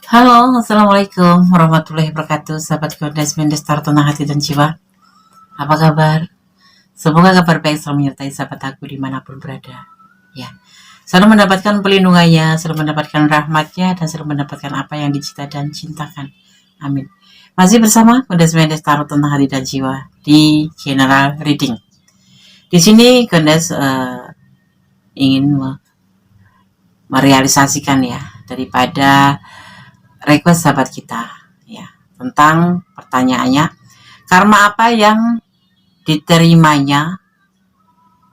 Halo, Assalamualaikum warahmatullahi wabarakatuh. Sahabat Godas Mendestar Tenang Hati dan Jiwa. Apa kabar? Semoga kabar baik selalu menyertai sahabat aku dimanapun berada. Ya, selalu mendapatkan pelindungannya, selalu mendapatkan rahmatnya, dan selalu mendapatkan apa yang dicita dan cintakan. Amin. Masih bersama Godas Mendestar Tenang Hati dan Jiwa di General Reading. Di sini Godas ingin merealisasikan ya daripada request sahabat kita ya tentang pertanyaannya, karma apa yang diterimanya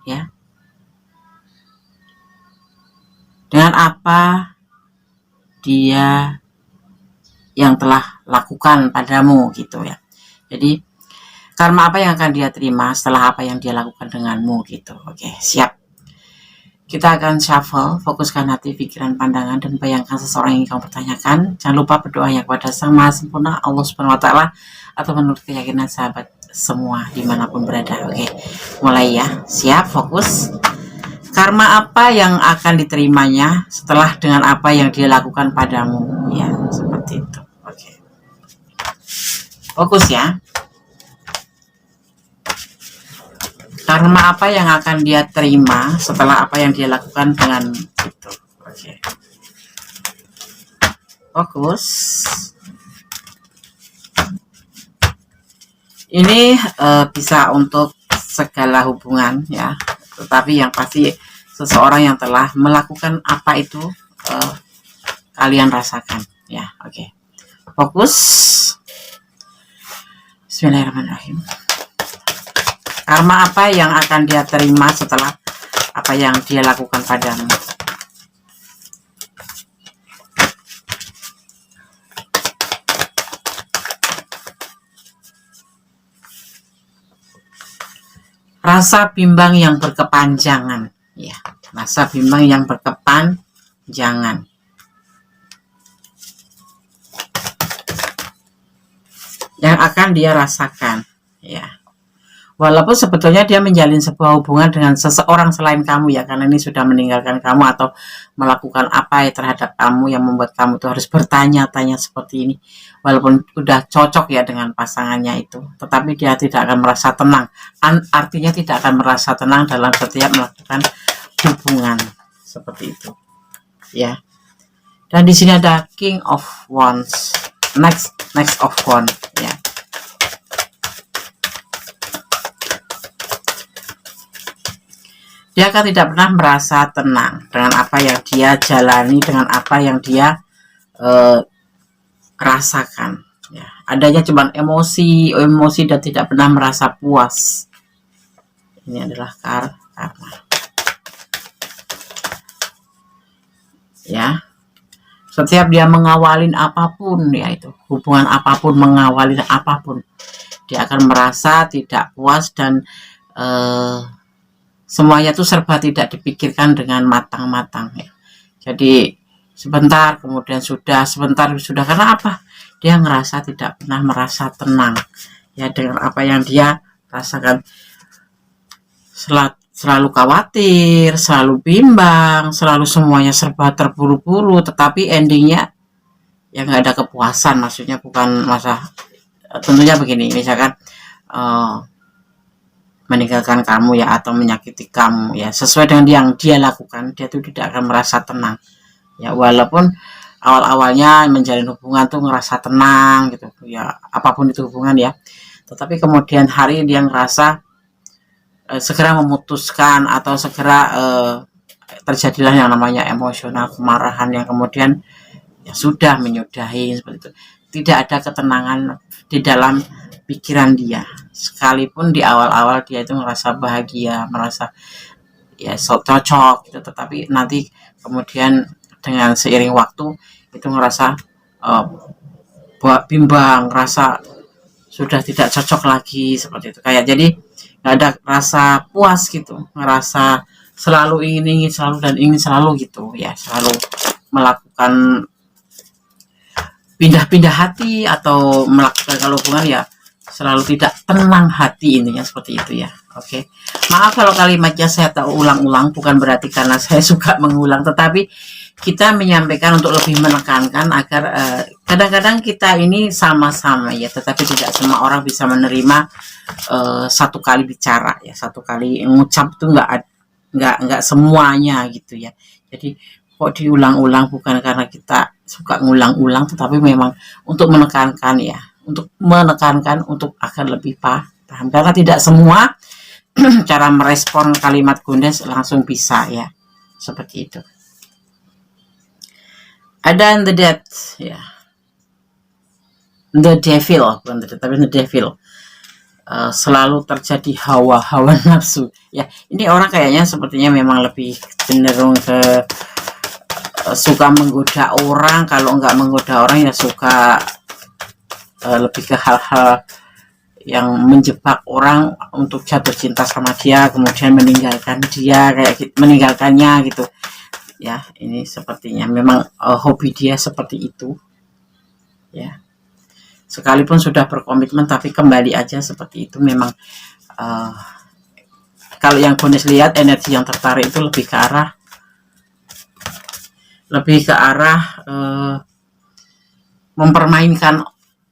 ya, dengan apa dia yang telah lakukan padamu gitu ya. Jadi karma apa yang akan dia terima setelah apa yang dia lakukan denganmu gitu. Oke, siap. Kita akan shuffle, fokuskan hati, pikiran, pandangan, dan bayangkan seseorang yang kamu pertanyakan. Jangan lupa berdoa yang kepada Sang Maha Sempurna, Allah Subhanahu Wa Taala, atau menurut keyakinan sahabat semua dimanapun berada. Oke, mulai ya. Siap, fokus. Karma apa yang akan diterimanya setelah dengan apa yang dia lakukan padamu? Ya, seperti itu. Oke, fokus ya. Karma apa yang akan dia terima setelah apa yang dia lakukan dengan itu. Oke. Fokus. Ini bisa untuk segala hubungan ya, tetapi yang pasti seseorang yang telah melakukan apa itu kalian rasakan ya. Oke. Fokus. Bismillahirrahmanirrahim. Karma apa yang akan dia terima setelah apa yang dia lakukan padamu? Rasa bimbang yang berkepanjangan ya, rasa bimbang yang berkepanjangan. Yang akan dia rasakan ya. Walaupun sebetulnya dia menjalin sebuah hubungan dengan seseorang selain kamu ya, karena ini sudah meninggalkan kamu atau melakukan apa ya terhadap kamu yang membuat kamu tuh harus bertanya-tanya seperti ini. Walaupun udah cocok ya dengan pasangannya itu, tetapi dia tidak akan merasa tenang. Artinya tidak akan merasa tenang dalam setiap melakukan hubungan seperti itu. Ya. Dan di sini ada King of Wands, next of Wands ya. Dia akan tidak pernah merasa tenang dengan apa yang dia jalani, dengan apa yang dia rasakan ya. Adanya cuma emosi dan tidak pernah merasa puas. Ini adalah karma ya. Setiap dia mengawalin apapun ya, itu hubungan apapun, mengawalin apapun, dia akan merasa tidak puas dan semuanya itu serba tidak dipikirkan dengan matang-matang ya. Jadi sebentar kemudian sudah, sebentar sudah, karena apa? Dia ngerasa tidak pernah merasa tenang ya dengan apa yang dia rasakan. Selalu khawatir, selalu bimbang, selalu semuanya serba terburu-buru, tetapi endingnya ya nggak ada kepuasan. Maksudnya bukan masa, tentunya begini, misalkan meninggalkan kamu ya, atau menyakiti kamu ya, sesuai dengan yang dia lakukan, dia tuh tidak akan merasa tenang ya. Walaupun awal-awalnya menjalin hubungan tuh ngerasa tenang gitu ya, apapun itu hubungan ya, tetapi kemudian hari dia ngerasa segera memutuskan atau segera terjadilah yang namanya emosional, kemarahan yang kemudian ya sudah menyudahi seperti itu. Tidak ada ketenangan di dalam pikiran dia, sekalipun di awal-awal dia itu merasa bahagia, merasa ya cocok gitu, tetapi nanti kemudian dengan seiring waktu itu ngerasa bimbang, rasa sudah tidak cocok lagi seperti itu. Kayak jadi nggak ada rasa puas gitu, ngerasa selalu ingin selalu dan ingin selalu gitu ya, selalu melakukan pindah-pindah hati atau melakukan kalau hubungan ya selalu tidak tenang hati, intinya seperti itu ya. Oke, maaf kalau kalimatnya saya tahu ulang-ulang, bukan berarti karena saya suka mengulang, tetapi kita menyampaikan untuk lebih menekankan agar kadang-kadang kita ini sama-sama ya, tetapi tidak semua orang bisa menerima satu kali bicara ya, satu kali ngucap tuh nggak semuanya gitu ya. Jadi kok diulang-ulang bukan karena kita suka ngulang-ulang, tetapi memang untuk menekankan ya, untuk menekankan untuk agar lebih paham, karena tidak semua cara merespon kalimat Gondes langsung bisa ya, seperti itu. Ada the dead ya, the devil, bukan the dead, tapi the devil. Selalu terjadi hawa-hawa nafsu ya. Ini orang kayaknya sepertinya memang lebih cenderung ke suka menggoda orang. Kalau nggak menggoda orang ya suka lebih ke hal-hal yang menjebak orang untuk jatuh cinta sama dia, kemudian meninggalkan dia, kayak gitu, meninggalkannya gitu ya. Ini sepertinya memang hobi dia seperti itu ya. Sekalipun sudah berkomitmen tapi kembali aja seperti itu. Memang kalau yang Gondes lihat, energi yang tertarik itu lebih ke arah mempermainkan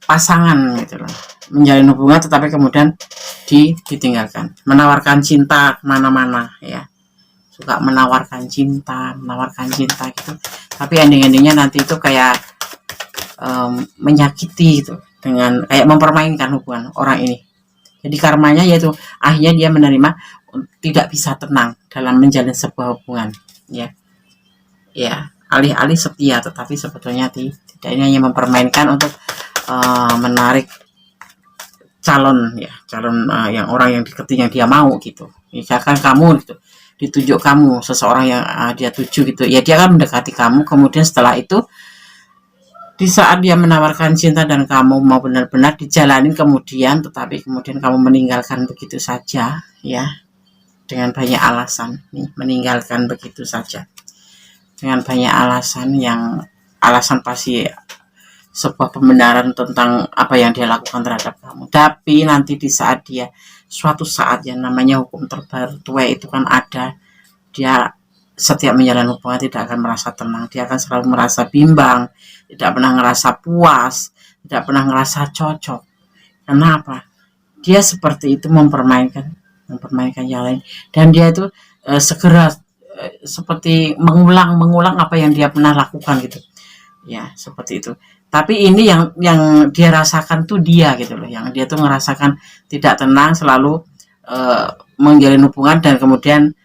pasangan gitu loh, menjalin hubungan tetapi kemudian ditinggalkan, menawarkan cinta kemana-mana ya, suka menawarkan cinta gitu, tapi ending-endingnya nanti itu kayak menyakiti gitu, dengan kayak mempermainkan hubungan orang ini. Jadi karmanya yaitu akhirnya dia menerima tidak bisa tenang dalam menjalin sebuah hubungan ya, alih-alih setia, tetapi sebetulnya tidak, ini hanya mempermainkan untuk menarik calon yang orang yang deketi, yang dia mau gitu. Misalkan kamu gitu, ditunjuk kamu seseorang yang dia tuju gitu ya, dia akan mendekati kamu, kemudian setelah itu di saat dia menawarkan cinta dan kamu mau benar-benar dijalanin, tetapi kemudian kamu meninggalkan begitu saja ya, dengan banyak alasan nih, meninggalkan begitu saja dengan banyak alasan, yang alasan pasti sebuah pembenaran tentang apa yang dia lakukan terhadap kamu. Tapi nanti di saat dia suatu saat yang namanya hukum tertuai itu kan ada, dia setiap menjalani hubungan tidak akan merasa tenang, dia akan selalu merasa bimbang, tidak pernah ngerasa puas, tidak pernah ngerasa cocok. Kenapa? Dia seperti itu mempermainkan yang lain, dan dia itu segera seperti mengulang apa yang dia pernah lakukan gitu ya, seperti itu. Tapi ini yang dia rasakan tuh dia gitu loh, yang dia tuh ngerasakan tidak tenang, selalu menjalin hubungan dan kemudian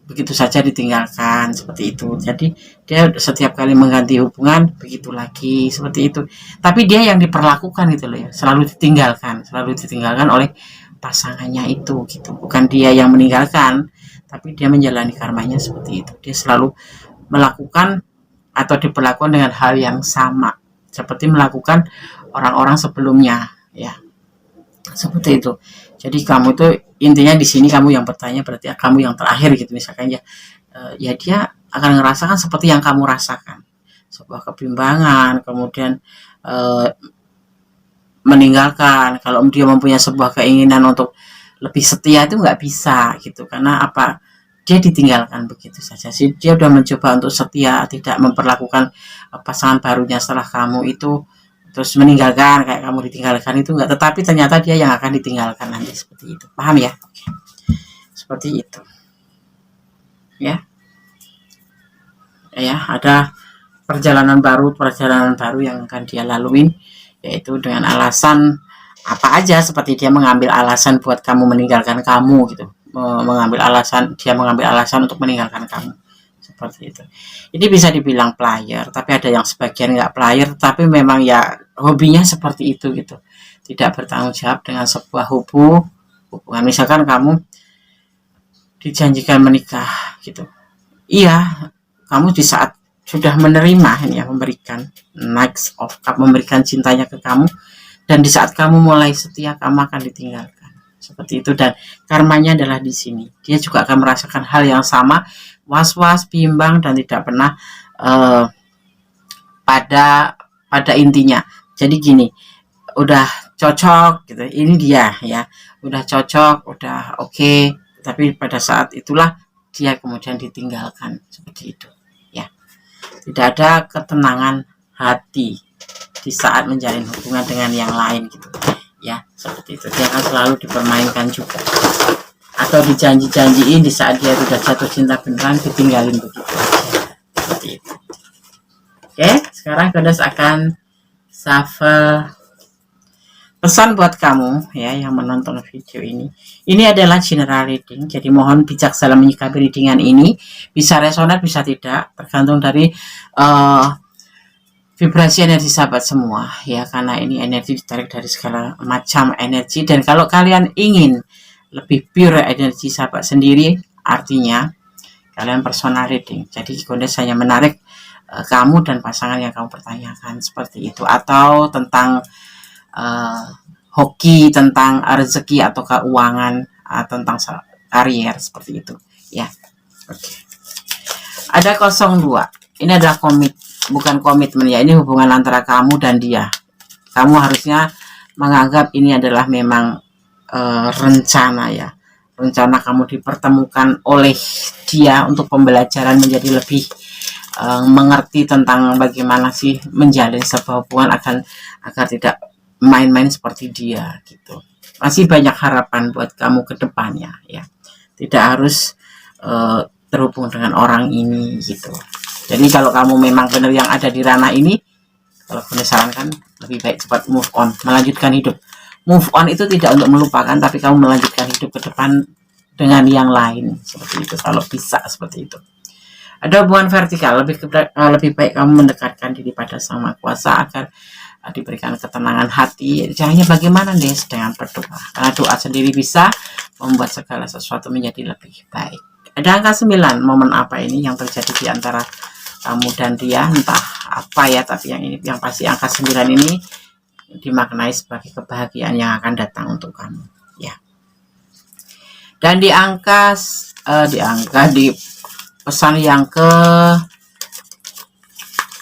begitu saja ditinggalkan, seperti itu. Jadi dia setiap kali mengganti hubungan begitu lagi, seperti itu. Tapi dia yang diperlakukan gitu loh ya, selalu ditinggalkan oleh pasangannya itu gitu. Bukan dia yang meninggalkan, tapi dia menjalani karmanya seperti itu. Dia selalu melakukan atau diperlakukan dengan hal yang sama seperti melakukan orang-orang sebelumnya ya, seperti itu. Jadi kamu itu intinya di sini kamu yang bertanya, berarti kamu yang terakhir gitu misalkan ya, ya dia akan merasakan seperti yang kamu rasakan, sebuah kebimbangan, kemudian meninggalkan. Kalau dia mempunyai sebuah keinginan untuk lebih setia itu nggak bisa gitu, karena apa, dia ditinggalkan begitu saja sih. Dia udah mencoba untuk setia, tidak memperlakukan pasangan barunya setelah kamu itu terus meninggalkan, kayak kamu ditinggalkan itu enggak, tetapi ternyata dia yang akan ditinggalkan nanti, seperti itu. Paham ya? Seperti itu ya. Ada perjalanan baru yang akan dia laluin, yaitu dengan alasan apa aja, seperti dia mengambil alasan buat kamu meninggalkan kamu gitu, mengambil alasan untuk meninggalkan kamu, seperti itu. Ini bisa dibilang player, tapi ada yang sebagian nggak player, tapi memang ya hobinya seperti itu gitu, tidak bertanggung jawab dengan sebuah hubungan. Misalkan kamu dijanjikan menikah gitu, iya, kamu di saat sudah menerima ini ya, memberikan next of cup, memberikan cintanya ke kamu, dan di saat kamu mulai setia, kamu akan ditinggalkan, seperti itu. Dan karmanya adalah di sini, dia juga akan merasakan hal yang sama, was-was, bimbang, dan tidak pernah pada intinya. Jadi gini, udah cocok gitu, ini dia ya, udah cocok, udah oke, tapi pada saat itulah dia kemudian ditinggalkan seperti itu ya. Tidak ada ketenangan hati di saat menjalin hubungan dengan yang lain gitu ya, seperti itu. Dia akan selalu dipermainkan juga, atau dijanji-janjiin di saat dia sudah jatuh cinta beneran ditinggalin begitu aja, seperti itu. Oke, sekarang Goddess akan shuffle pesan buat kamu ya yang menonton video ini. Ini adalah general reading, jadi mohon bijaksana menyikapi readingan ini. Bisa resonan, bisa tidak, tergantung dari vibrasi energi sahabat semua ya, karena ini energi ditarik dari segala macam energi. Dan kalau kalian ingin lebih pure energi sahabat sendiri, artinya kalian personal reading. Jadi Goddess hanya menarik kamu dan pasangan yang kamu pertanyakan seperti itu, atau tentang hoki, tentang rezeki atau keuangan, tentang karier seperti itu ya. Oke. Ada 02. Ini adalah bukan komitmen ya, ini hubungan antara kamu dan dia. Kamu harusnya menganggap ini adalah memang rencana ya, rencana kamu dipertemukan oleh dia untuk pembelajaran menjadi lebih mengerti tentang bagaimana sih menjalin sebuah hubungan agar tidak main-main seperti dia gitu. Masih banyak harapan buat kamu ke depannya ya. Tidak harus terhubung dengan orang ini gitu. Jadi kalau kamu memang benar yang ada di ranah ini, kalau aku sarankan lebih baik cepat move on, melanjutkan hidup. Move on itu tidak untuk melupakan, tapi kamu melanjutkan hidup ke depan dengan yang lain seperti itu, kalau bisa seperti itu. Ada hubungan vertikal, lebih baik kamu mendekatkan diri pada Sang Maha Kuasa agar diberikan ketenangan hati. Caranya bagaimana nih? Dengan berdoa, karena doa sendiri bisa membuat segala sesuatu menjadi lebih baik. Ada angka 9. Momen apa ini yang terjadi di antara kamu dan dia? Entah apa ya, tapi yang pasti angka 9 ini dimaknai sebagai kebahagiaan yang akan datang untuk kamu ya. Dan di pesan yang ke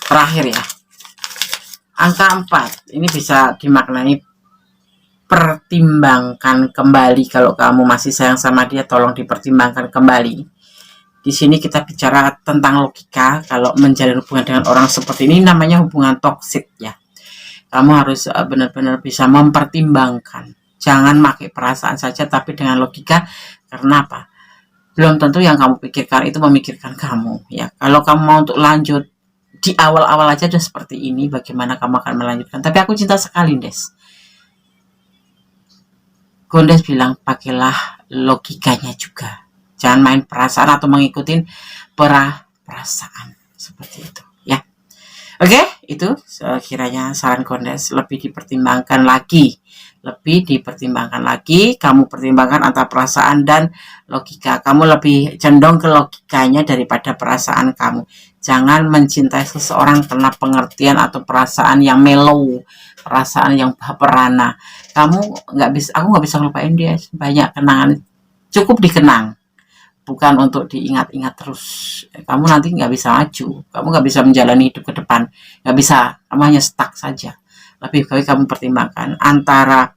terakhir ya, angka 4 ini bisa dimaknai pertimbangkan kembali. Kalau kamu masih sayang sama dia, tolong dipertimbangkan kembali. Di sini kita bicara tentang logika. Kalau menjalin hubungan dengan orang seperti ini namanya hubungan toksik ya. Kamu harus benar-benar bisa mempertimbangkan. Jangan pakai perasaan saja, tapi dengan logika. Karena apa? Belum tentu yang kamu pikirkan itu memikirkan kamu ya. Kalau kamu mau untuk lanjut di awal-awal aja udah seperti ini, bagaimana kamu akan melanjutkan? Tapi aku cinta sekali, Des. Goddess bilang pakailah logikanya juga. Jangan main perasaan atau mengikuti perasaan seperti itu ya. Oke, itu kiranya saran Goddess, lebih dipertimbangkan lagi. Kamu pertimbangkan antara perasaan dan logika. Kamu lebih condong ke logikanya daripada perasaan kamu. Jangan mencintai seseorang karena pengertian atau perasaan yang mellow, perasaan yang baperana. Aku nggak bisa ngelupain dia. Banyak kenangan, cukup dikenang, bukan untuk diingat-ingat terus. Kamu nanti nggak bisa maju, kamu nggak bisa menjalani hidup ke depan, nggak bisa, kamu hanya stuck saja. Lebih baik kamu pertimbangkan antara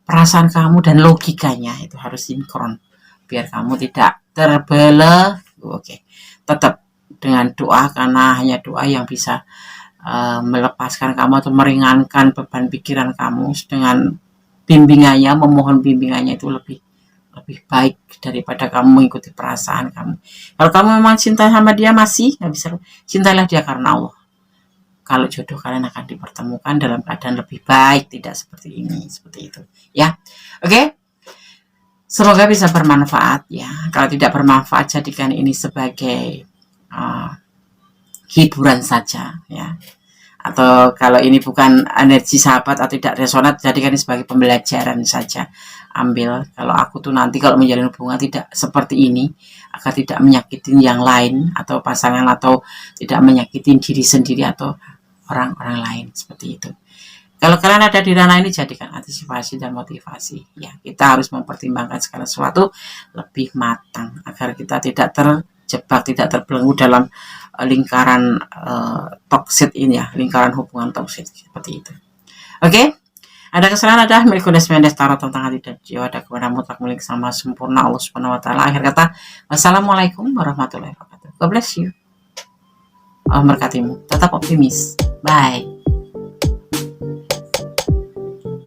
perasaan kamu dan logikanya, itu harus sinkron biar kamu tidak terbelah. Oke, tetap dengan doa, karena hanya doa yang bisa melepaskan kamu atau meringankan beban pikiran kamu. Dengan bimbingannya, memohon bimbingannya itu lebih baik daripada kamu mengikuti perasaan kamu. Kalau kamu memang cinta sama dia, masih nggak bisa, cintailah dia karena Allah. Kalau jodoh kalian akan dipertemukan dalam keadaan lebih baik, tidak seperti ini, seperti itu ya. Oke, semoga bisa bermanfaat ya. Kalau tidak bermanfaat, jadikan ini sebagai hiburan saja ya. Atau kalau ini bukan energi sahabat atau tidak resonan, jadikan ini sebagai pembelajaran saja. Ambil, kalau aku tuh nanti kalau menjalin hubungan tidak seperti ini, agar tidak menyakitin yang lain atau pasangan, atau tidak menyakitin diri sendiri atau orang-orang lain, seperti itu. Kalau kalian ada di ranah ini, jadikan antisipasi dan motivasi ya. Kita harus mempertimbangkan segala sesuatu lebih matang agar kita tidak terjebak, tidak terbelenggu dalam lingkaran toksik ini ya, lingkaran hubungan toksik seperti itu. Oke, Ada kesalahan, ada milik Mendes Tarot tentang hati dan jiwa, ada kebenaran mutlak milik sama sempurna Allah Subhanahu wa taala. Akhir kata, wassalamualaikum warahmatullahi wabarakatuh. God bless you. Allah memberkatimu. Tetap optimis. Bye.